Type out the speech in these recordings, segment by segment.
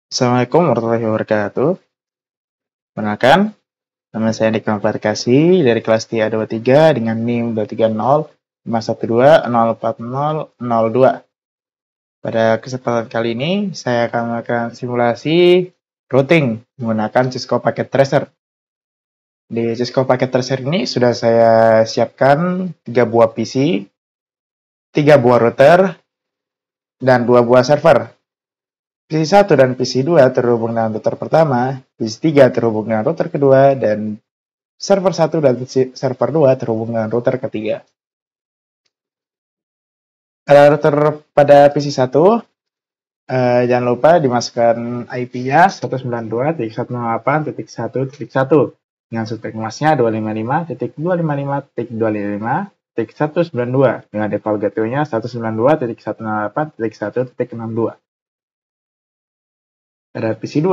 Assalamualaikum warahmatullahi wabarakatuh. Perkenalkan, nama saya Nik Farkasi dari kelas TA23 dengan NIM 230 512 04002. Pada kesempatan kali ini, saya akan melakukan simulasi routing menggunakan Cisco Packet Tracer. Di Cisco Packet Tracer ini sudah saya siapkan 3 buah PC, 3 buah router, dan 2 buah server. PC1 dan PC2 terhubung dengan router pertama, PC3 terhubung dengan router kedua, dan server 1 dan server 2 terhubung dengan router ketiga. Pada PC1, jangan lupa dimasukkan IP-nya 192.168.1.1 dengan subnet masnya 255.255.255.192 dengan default gateway-nya 192.168.1.62. Pada PC2,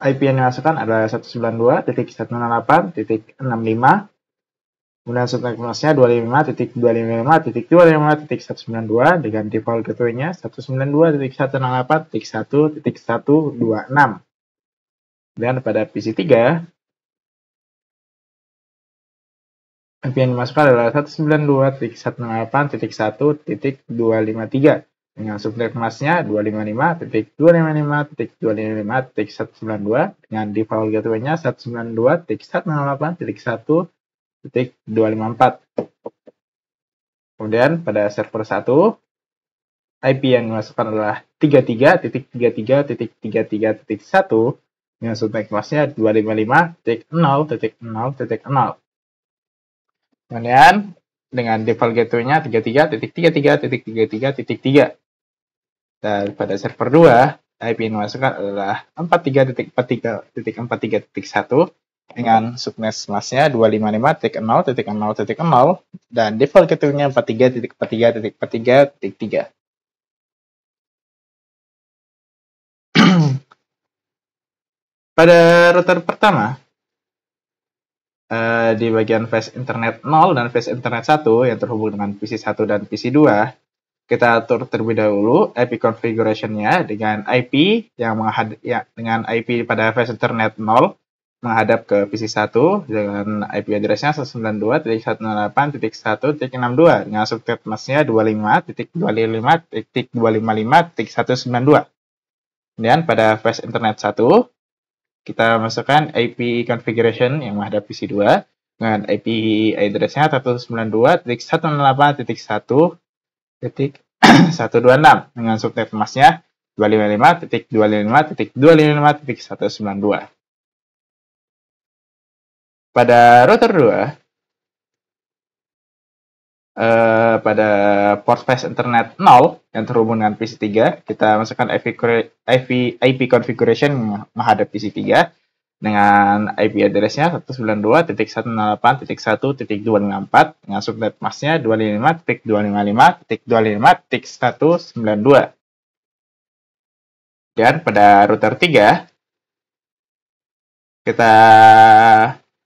IP yang dimasukkan adalah 192.168.65, kemudian subnet masnya 255.255.255.192 dengan default gateway-nya 192.168.1.126. Dan pada PC3, IP yang dimasukkan adalah 192.168.1.253 dengan subnet masnya 255.255.255.192 dengan default gateway-nya 192.168.1.254. Kemudian pada server 1, IP yang dimasukkan adalah 33.33.33.1 dengan subnet masnya 255.0.0.0. Kemudian dengan default gateway-nya 33.33.33.3. Dan pada server 2, IP yang dimasukkan adalah 43.43.43.1 dengan subnet masnya 255.0.0.0 dan default gateway-nya 43.43.43.3. Pada router pertama, di bagian flash internet 0 dan flash internet 1 yang terhubung dengan PC1 dan PC2, kita atur terlebih dahulu IP configuration-nya dengan IP dengan IP pada flash internet 0 menghadap ke PC1 dengan IP address-nya 192.168.1.62 dengan subnet masnya 25.255.255.192. Kemudian pada flash internet 1, kita masukkan IP configuration yang menghadap PC2 dengan IP address-nya 192.168.1.126 dengan subnet masnya 255.255.255.192. Pada router 2, pada port flash internet 0 yang terhubung dengan PC3, kita masukkan IP configuration menghadap PC3 dengan IP address-nya 192.168.1.254 dengan subnet masnya 255.255.255.192. Dan pada router 3, kita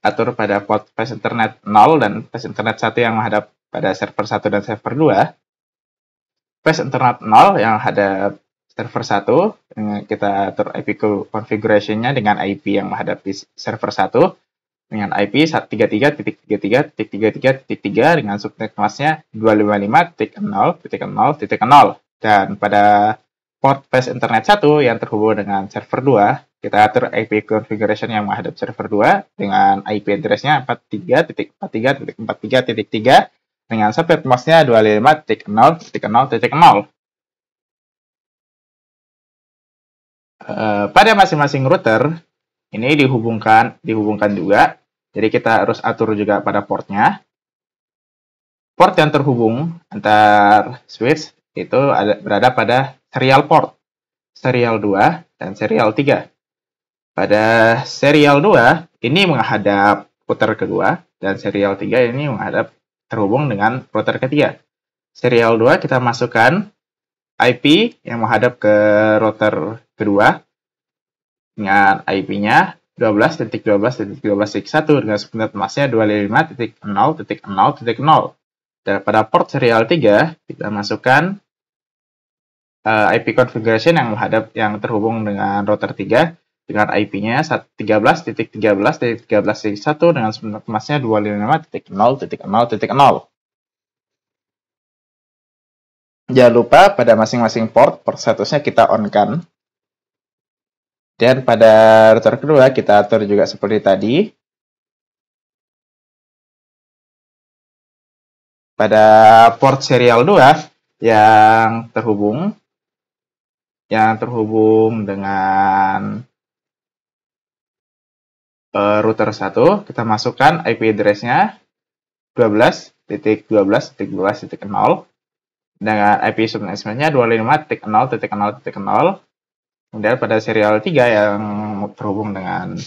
atur pada port flash internet 0 dan flash internet 1 yang menghadap pada server 1 dan server 2. Flash internet 0 yang menghadap server 1, kita atur IP configuration-nya dengan IP yang menghadap server 1 dengan IP 33.33.33.3 dengan subnet masnya 255.0.0.0. Dan pada port flash internet 1 yang terhubung dengan server 2, kita atur IP configuration yang menghadap server 2 dengan IP address-nya 43.43.43.3 dengan subnet masnya 255.0.0.0. Pada masing-masing router ini dihubungkan juga. Jadi kita harus atur juga pada portnya. Port yang terhubung antar switch itu berada pada serial port, serial 2 dan serial 3. Pada serial 2 ini menghadap router kedua dan serial 3 ini menghadap terhubung dengan router ketiga. Serial 2 kita masukkan IP yang menghadap ke router kedua dengan IP-nya 12.12.12.1 dengan subnet masnya 25.0.0.0. Dan pada port serial 3, kita masukkan IP configuration yang terhubung dengan router 3 dengan IP-nya 13.13.13.1 dengan subnet masknya 255.0.0.0. Jangan lupa pada masing-masing port statusnya kita on-kan. Dan pada router kedua kita atur juga seperti tadi. Pada port serial 2 yang terhubung dengan router 1, kita masukkan IP address-nya 12.12.12.0 dengan IP subnetnya 25.0.0.0. Kemudian pada serial 3 yang terhubung dengan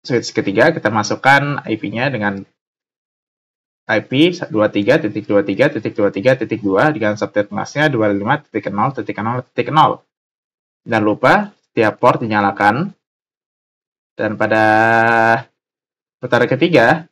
switch ketiga, kita masukkan IP-nya dengan IP 23.23.23.2 dengan subnet masknya 25.0.0.0. Jangan lupa setiap port dinyalakan. Dan pada router ketiga,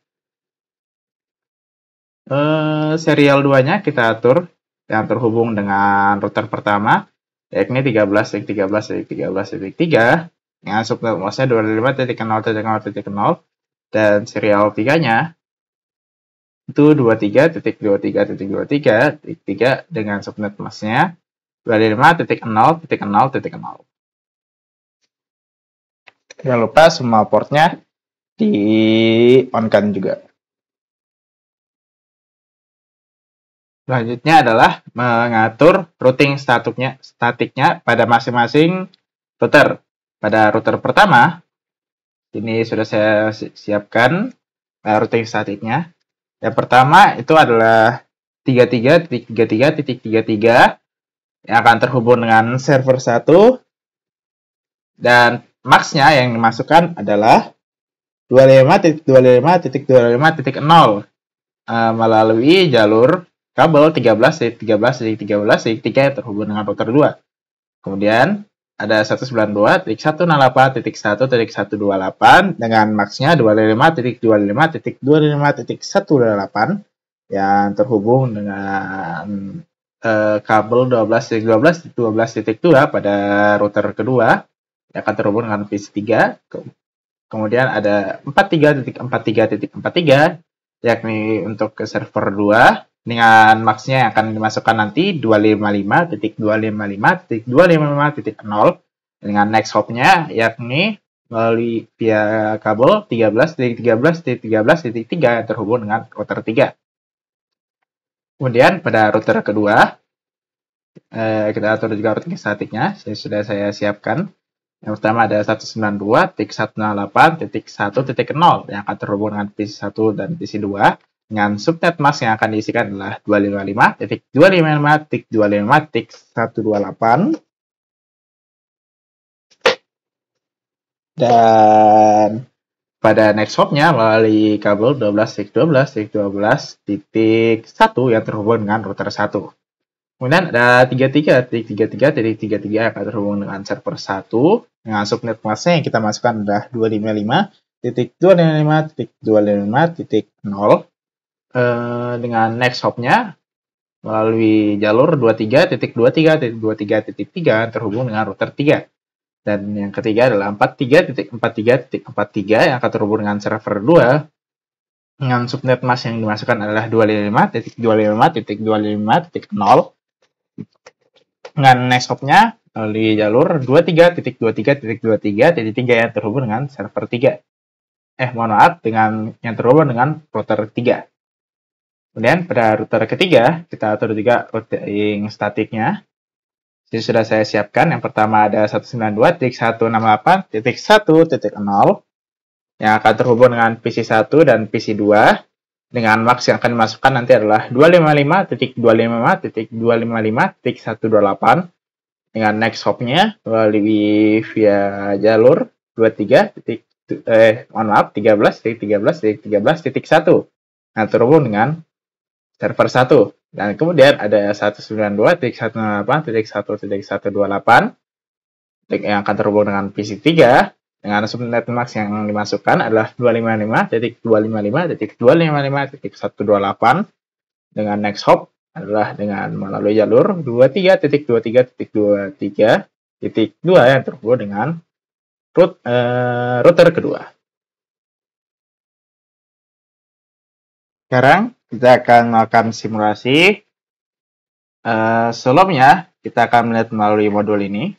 serial 2-nya kita atur yang terhubung dengan router pertama, yakni 13.13.13.3 dengan subnet masknya 25.0.0.0, dan serial 3-nya itu 23.23.23.3 dengan subnet masknya 25.0.0.0. Jangan lupa semua portnya di-on-kan juga. Selanjutnya adalah mengatur routing statiknya pada masing-masing router. Pada router pertama, ini sudah saya siapkan routing statiknya. Yang pertama itu adalah 33.33.33 yang akan terhubung dengan server 1, dan max-nya yang dimasukkan adalah 25.25.25.0 melalui jalur kabel 13.13.13.3 yang terhubung dengan router 2. Kemudian ada 192.168.1.128 dengan max-nya 25.25.25.18 yang terhubung dengan kabel 12.12.12.2 pada router kedua yang akan terhubung dengan PC3. Kemudian ada 43.43.43 yakni untuk ke server 2 dengan max-nya yang akan dimasukkan nanti 255.255.255.0 dengan next hop-nya yakni melalui via kabel 13.13.13.3 yang terhubung dengan router 3. Kemudian pada router kedua kita atur juga routing statiknya, sudah saya siapkan. Yang pertama ada 192.168.1.0 yang akan terhubung dengan PC1 dan PC2 dengan subnet mask yang akan diisikan adalah 255.255.255.128. Dan pada next hop-nya melalui kabel 12.12.12.1 yang terhubung dengan router 1. Kemudian ada 33.33.33 yang akan terhubung dengan server 1 dengan subnet masknya yang kita masukkan adalah 255.255.255.0 dengan next hop-nya melalui jalur 23.23.23.3 terhubung dengan router 3. Dan yang ketiga adalah 43.43.43 yang akan terhubung dengan server 2 dengan subnet mask yang dimasukkan adalah 255.255.255.0 dengan next hop-nya melalui jalur 23.23.23.3 yang terhubung dengan server 3. Dengan yang terhubung dengan router 3. Kemudian pada router ketiga, kita atur juga routing statiknya. Jadi sudah saya siapkan. Yang pertama ada 192.168.1.0 yang akan terhubung dengan PC1 dan PC2 dengan max yang akan dimasukkan nanti adalah 255.255.255.128 dengan next hop-nya melalui via jalur 13.13.13.1 yang terhubung dengan server 1. Dan kemudian ada 192.168.1.128 yang akan terhubung dengan PC3 dengan subnet max yang dimasukkan adalah 255.255.255.128 dengan next hop adalah dengan melalui jalur 23.23.23.2 yang terhubung dengan router kedua. Sekarang kita akan melakukan simulasi. Sebelumnya kita akan melihat melalui modul ini.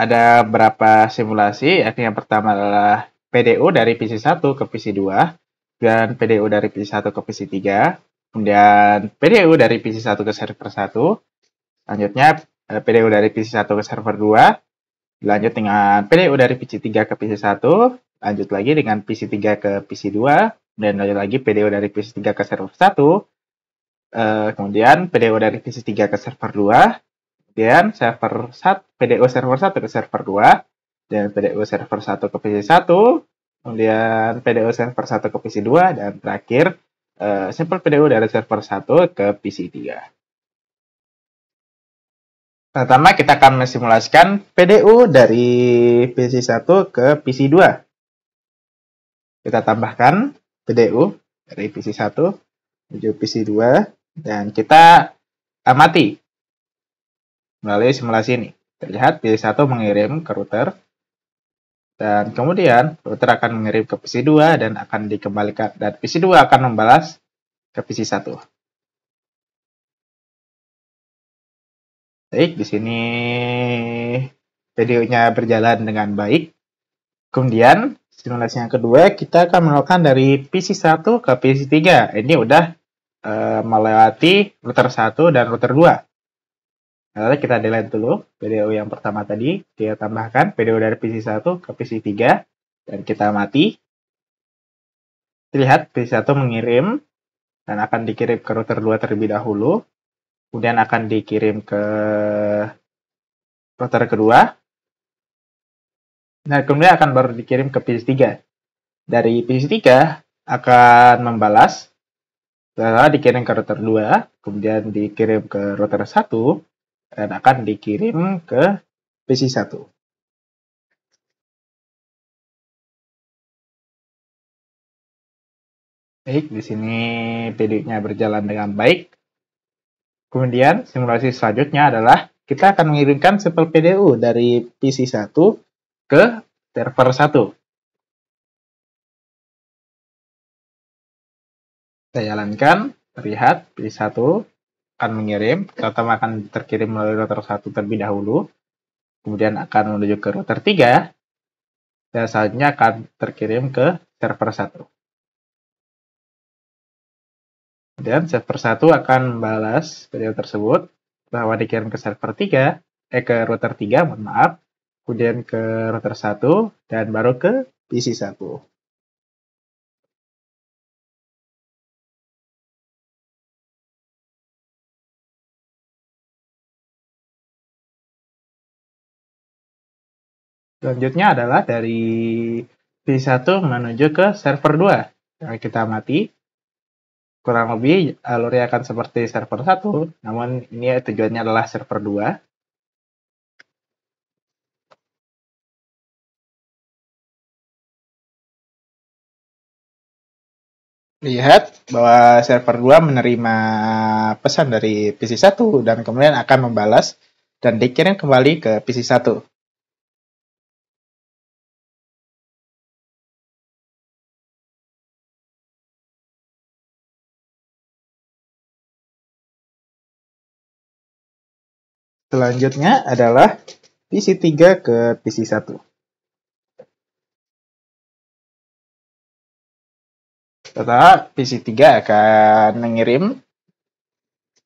Ada beberapa simulasi, yakni yang pertama adalah PDU dari PC1 ke PC2, dan PDU dari PC1 ke PC3, kemudian PDU dari PC1 ke server 1, selanjutnya PDU dari PC1 ke server 2, lanjut dengan PDU dari PC3 ke PC1, lanjut lagi dengan PC3 ke PC2, dan lanjut lagi PDU dari PC3 ke server 1, kemudian PDU dari PC3 ke server 2, kemudian PDU server 1 ke server 2, dan PDU server 1 ke PC1, kemudian PDU server 1 ke PC2, dan terakhir sampel PDU dari server 1 ke PC3. Pertama, kita akan mensimulasikan PDU dari PC1 ke PC2. Kita tambahkan PDU dari PC1 menuju PC2, dan kita amati melalui simulasi ini. Terlihat PC1 mengirim ke router, dan kemudian router akan mengirim ke PC2 dan akan dikembalikan, dan PC2 akan membalas ke PC1. Baik, di sini videonya berjalan dengan baik. Kemudian, simulasi yang kedua, kita akan melakukan dari PC1 ke PC3. Ini udah melewati router 1 dan router 2. Lalu kita delete dulu video yang pertama tadi. Kita tambahkan video dari PC1 ke PC3. Dan kita mati. Lihat, PC1 mengirim dan akan dikirim ke router 2 terlebih dahulu. Kemudian akan dikirim ke router kedua. Nah, kemudian akan baru dikirim ke PC3. Dari PC3 akan membalas, setelah dikirim ke router 2, kemudian dikirim ke router 1, dan akan dikirim ke PC1. Baik, di sini videonya berjalan dengan baik. Kemudian, simulasi selanjutnya adalah kita akan mengirimkan sampel PDU dari PC1 ke server 1. Kita jalankan, terlihat PC1 akan mengirim, pertama akan terkirim melalui router 1 terlebih dahulu, kemudian akan menuju ke router 3, dan selanjutnya akan terkirim ke server 1. Kemudian server 1 akan membalas video tersebut bahwa dikirim ke server 3, ke router 3, mohon maaf, kemudian ke router 1, dan baru ke PC1. Selanjutnya adalah dari PC1 menuju ke server 2. Yang kita mati, kurang lebih alurnya akan seperti server 1, namun ini tujuannya adalah server 2. Lihat bahwa server 2 menerima pesan dari PC1 dan kemudian akan membalas dan dikirim kembali ke PC1. Selanjutnya adalah PC3 ke PC1. Setelah PC3 akan mengirim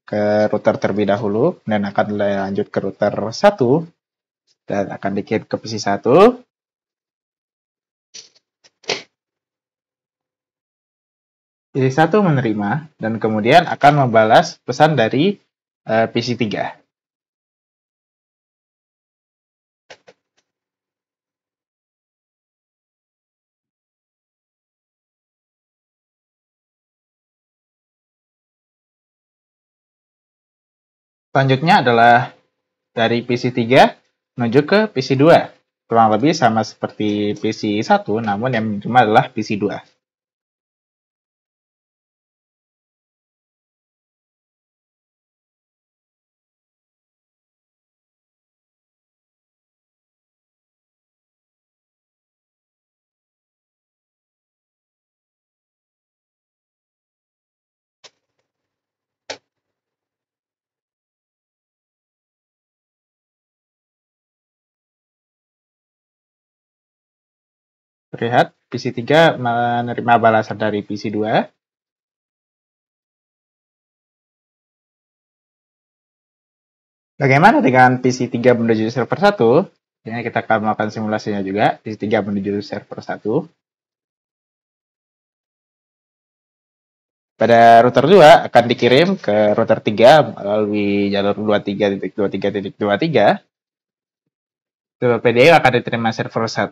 ke router terlebih dahulu dan akan lanjut ke router 1 dan akan dikirim ke PC1. PC1 menerima dan kemudian akan membalas pesan dari PC3. Selanjutnya adalah dari PC3 menuju ke PC2. Kurang lebih sama seperti PC1, namun yang menerima adalah PC2. Terlihat PC3 menerima balasan dari PC2. Bagaimana dengan PC3 menuju server 1? Ini kita akan melakukan simulasinya juga. PC3 menuju server 1. Pada router 2 akan dikirim ke router 3 melalui jalur 23.23.23. Server PDU akan diterima server 1.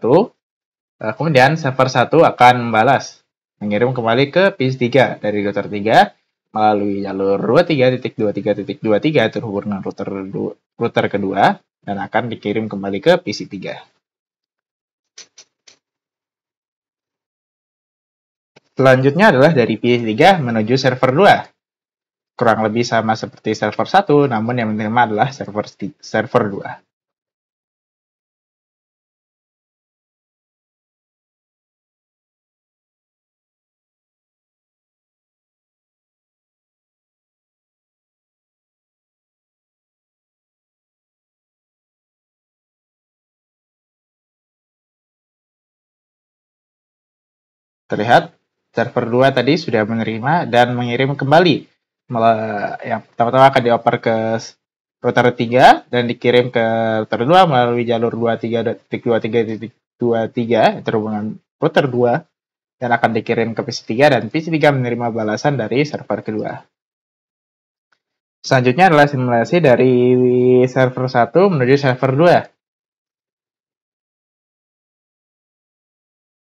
Kemudian server 1 akan membalas, mengirim kembali ke PC3 dari router 3 melalui jalur 23.23.23 terhubung dengan router kedua dan akan dikirim kembali ke PC3. Selanjutnya adalah dari PC3 menuju server 2. Kurang lebih sama seperti server 1, namun yang menerima adalah server 2. Terlihat server 2 tadi sudah menerima dan mengirim kembali. Yang pertama-tama akan dioper ke router 3 dan dikirim ke router 2 melalui jalur 23.23.23 terhubungan router 2 dan akan dikirim ke PC3 dan PC3 menerima balasan dari server kedua. Selanjutnya adalah simulasi dari server 1 menuju server 2.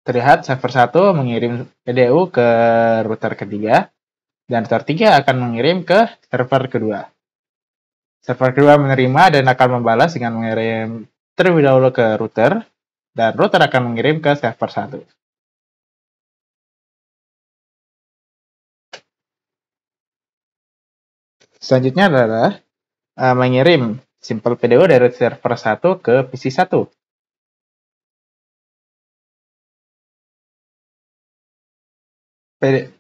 Terlihat server 1 mengirim PDU ke router ketiga dan router 3 akan mengirim ke server kedua. Server kedua menerima dan akan membalas dengan mengirim terlebih dahulu ke router dan router akan mengirim ke server 1. Selanjutnya adalah mengirim simple PDU dari server 1 ke PC1.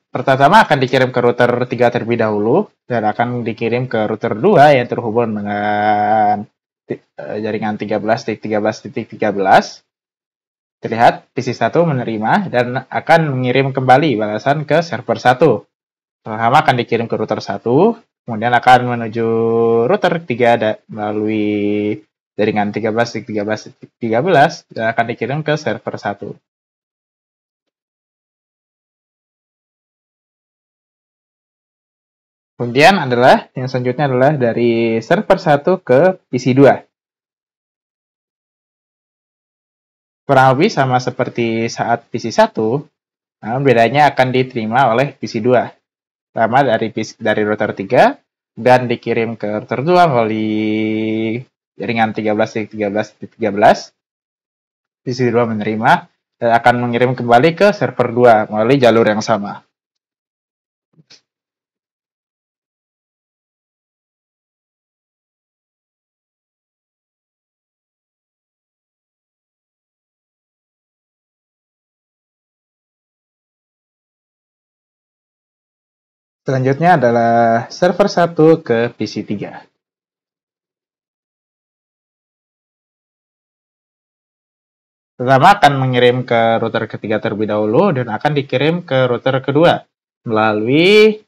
Pertama akan dikirim ke router 3 terlebih dahulu dan akan dikirim ke router 2 yang terhubung dengan jaringan 13.13.13. Terlihat PC1 menerima dan akan mengirim kembali balasan ke server 1. Pertama akan dikirim ke router 1, kemudian akan menuju router 3 melalui jaringan 13.13.13 dan akan dikirim ke server 1. Kemudian yang selanjutnya adalah dari server 1 ke PC2. Kurang lebih sama seperti saat PC1, namun bedanya akan diterima oleh PC2. Pertama dari router 3 dan dikirim ke router 2 melalui jaringan 13.13.13. PC2 menerima dan akan mengirim kembali ke server 2 melalui jalur yang sama. Selanjutnya adalah server 1 ke PC3. Pertama akan mengirim ke router ketiga terlebih dahulu dan akan dikirim ke router kedua melalui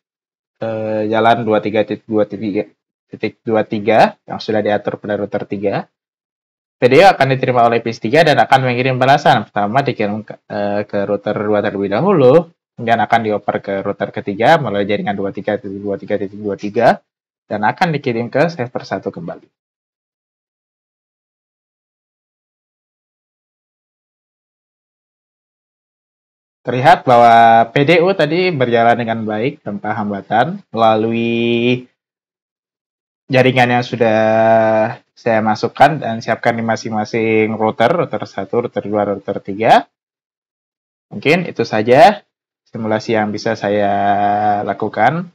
jalan 23.23.23 yang sudah diatur pada router 3. Video akan diterima oleh PC3 dan akan mengirim balasan. Pertama dikirim ke router 2 terlebih dahulu, kemudian akan dioper ke router ketiga melalui jaringan 23.23.23 dan akan dikirim ke server 1 kembali. Terlihat bahwa PDU tadi berjalan dengan baik tanpa hambatan melalui jaringan yang sudah saya masukkan dan siapkan di masing-masing router 1, router 2, router 3. Mungkin itu saja simulasi yang bisa saya lakukan.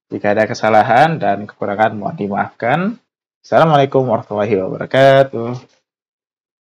Jika ada kesalahan dan kekurangan mohon dimaafkan. Assalamualaikum warahmatullahi wabarakatuh.